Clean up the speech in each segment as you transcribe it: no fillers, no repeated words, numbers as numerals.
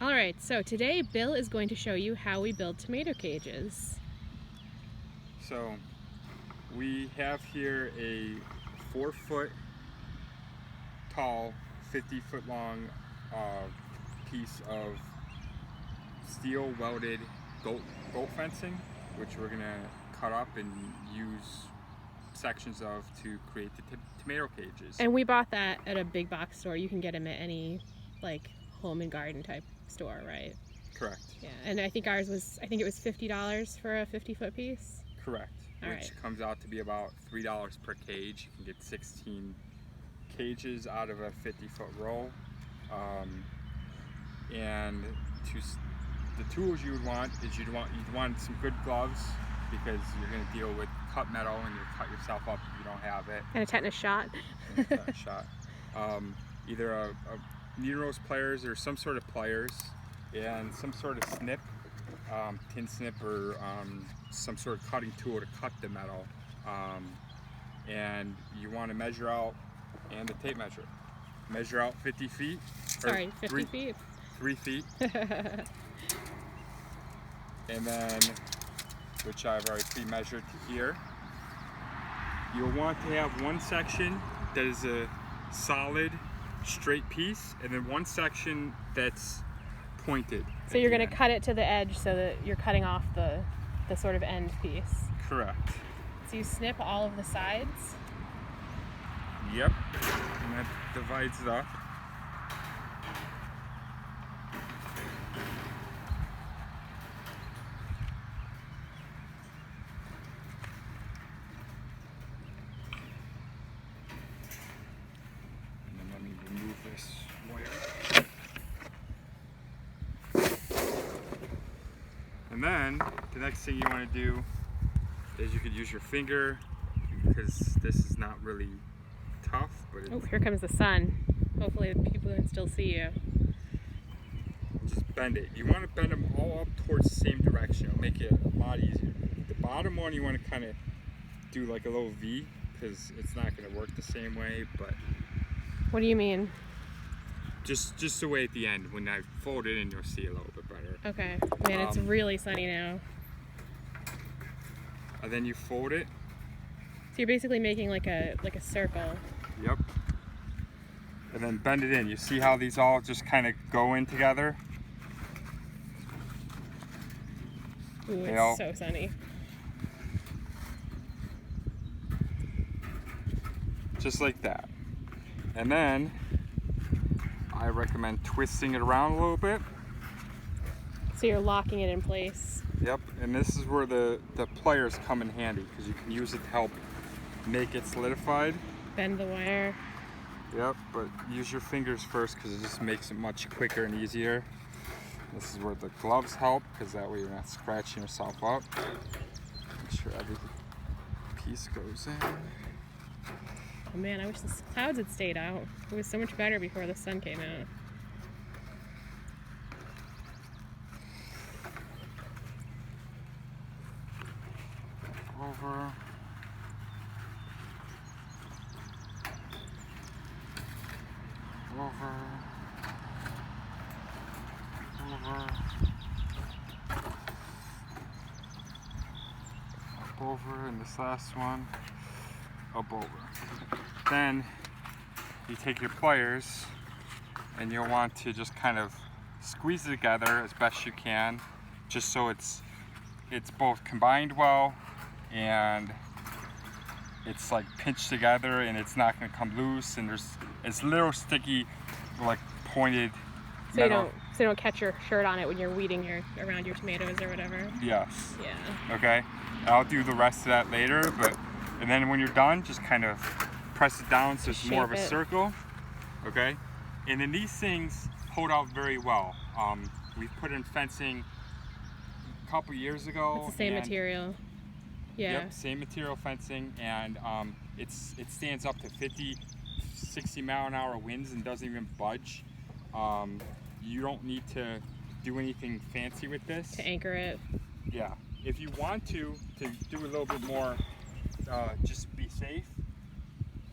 All right, so today Bill is going to show you how we build tomato cages. So we have here a 4-foot tall, 50-foot long piece of steel welded goat fencing, which we're gonna cut up and use sections of to create the tomato cages. And we bought that at a big box store. You can get them at any like home and garden type store, right? Correct. Yeah, and I think ours was, it was $50 for a 50-foot piece. Correct. All which right. comes out to be about $3 per cage. You can get 16 cages out of a 50-foot roll. And the tools you would want is you'd want some good gloves, because you're going to deal with cut metal and you'll cut yourself up if you don't have it. And a tetanus shot. And a tetanus shot. Either a needle nose pliers or some sort of pliers, and some sort of snip, tin snip, or some sort of cutting tool to cut the metal. And you want to measure out, and the tape measure. Measure out 50 feet. Sorry, 50 feet? 3 feet. And then, which I've already pre-measured to here. You'll want to have one section that is a solid, straight piece, and then one section that's pointed. So you're going to cut it to the edge so that you're cutting off the sort of end piece. Correct. So you snip all of the sides? Yep, and that divides it up. And then let me remove this wire. And then the next thing you want to do is you could use your finger, because this is not really tough, but it's, Oh, here comes the sun. Hopefully people can still see you. just bend it. You want to bend them all up towards the same direction. It'll make it a lot easier. The bottom one you want to kind of do like a little V, because it's not going to work the same way, but What do you mean? just the way at the end, when I fold it in, you'll see a little bit better. Okay. Man, it's really sunny now. And then you fold it. So you're basically making like a circle. Yep. And then bend it in. You see how these all just kind of go in together? Ooh, They all- it's so sunny. Just like that. And then I recommend twisting it around a little bit. So you're locking it in place. Yep, and this is where the pliers come in handy, because you can use it to help make it solidified. Bend the wire. Yep, but use your fingers first, because it just makes it much quicker and easier. This is where the gloves help, because that way you're not scratching yourself up. Make sure every piece goes in. Oh man, I wish the clouds had stayed out. It was so much better before the sun came out. Over. Over. Up over, and this last one, up over. Then you take your pliers and you'll want to just kind of squeeze it together as best you can, just so it's both combined well and it's like pinched together, and it's not going to come loose, and it's little sticky, like pointed So metal. you don't catch your shirt on it when you're weeding around your tomatoes or whatever. Yes. Yeah. Okay. I'll do the rest of that later, and then when you're done, just kind of press it down so it's more of a Shape it. circle. Okay. And then these things hold out very well. We've put in fencing a couple years ago. It's the same and- material. Yeah. Yep, same material fencing, and it stands up to 50, 60 mile an hour winds and doesn't even budge. You don't need to do anything fancy with this. To anchor it. Yeah. If you want to do a little bit more, just be safe,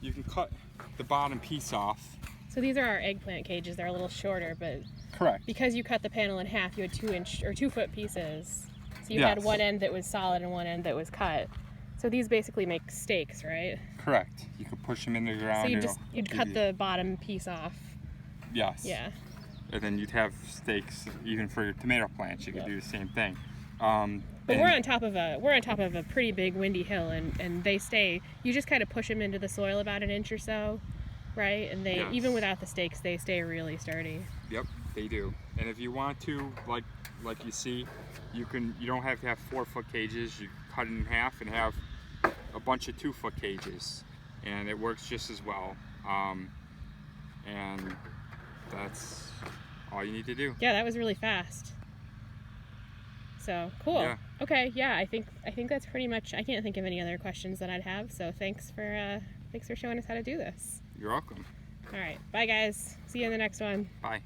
you can cut the bottom piece off. So these are our eggplant cages. They're a little shorter, but Correct. because you cut the panel in half, you had 2-inch or 2-foot pieces. So you Yes. had one end that was solid and one end that was cut. So these basically make stakes, right? Correct. You could push them in the ground. So you'd cut the bottom piece off. Yes. Yeah. And then you'd have stakes even for your tomato plants. You could do the same thing. But we're on top of a pretty big windy hill, and they stay. You just kind of push them into the soil about an inch or so, right? And they even without the stakes, they stay really sturdy. Yep, they do. And if you want to, like you see, you don't have to have 4-foot cages. You cut it in half and have a bunch of 2-foot cages, and it works just as well. And that's all you need to do. Yeah, that was really fast. So cool. Yeah. Okay, yeah, I think that's pretty much. I can't think of any other questions that I'd have. So thanks for showing us how to do this. You're welcome. All right, bye guys. See you in the next one. Bye.